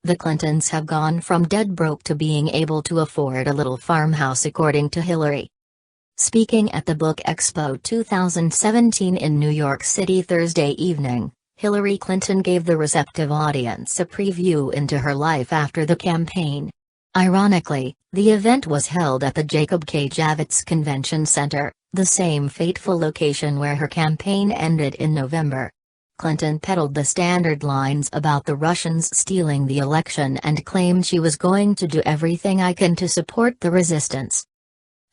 The Clintons have gone from dead broke to being able to afford a little farmhouse, according to Hillary. Speaking at the Book Expo 2017 in New York City Thursday evening, Hillary Clinton gave the receptive audience a preview into her life after the campaign. Ironically, the event was held at the Jacob K. Javits Convention Center, the same fateful location where her campaign ended in November. Clinton peddled the standard lines about the Russians stealing the election and claimed she was going to do everything I can to support the resistance.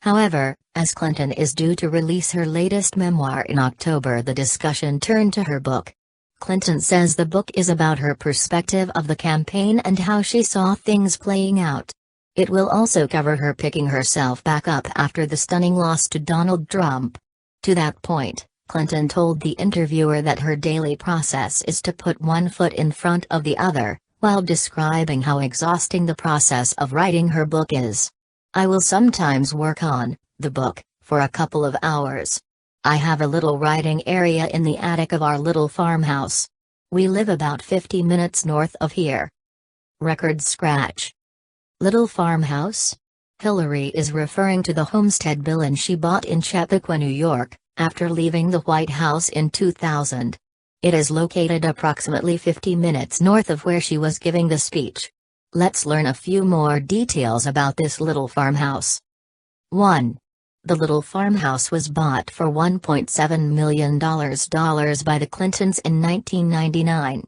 However, as Clinton is due to release her latest memoir in October, the discussion turned to her book. Clinton says the book is about her perspective of the campaign and how she saw things playing out. It will also cover her picking herself back up after the stunning loss to Donald Trump. To that point, Clinton told the interviewer that her daily process is to put one foot in front of the other, while describing how exhausting the process of writing her book is. I will sometimes work on the book for a couple of hours. I have a little writing area in the attic of our little farmhouse. We live about 50 minutes north of here. Record scratch. Little farmhouse? Hillary is referring to the homestead Bill she bought in Chappaqua, New York, after leaving the White House in 2000. It is located approximately 50 minutes north of where she was giving the speech. Let's learn a few more details about this little farmhouse. 1. The little farmhouse was bought for $1.7 million by the Clintons in 1999.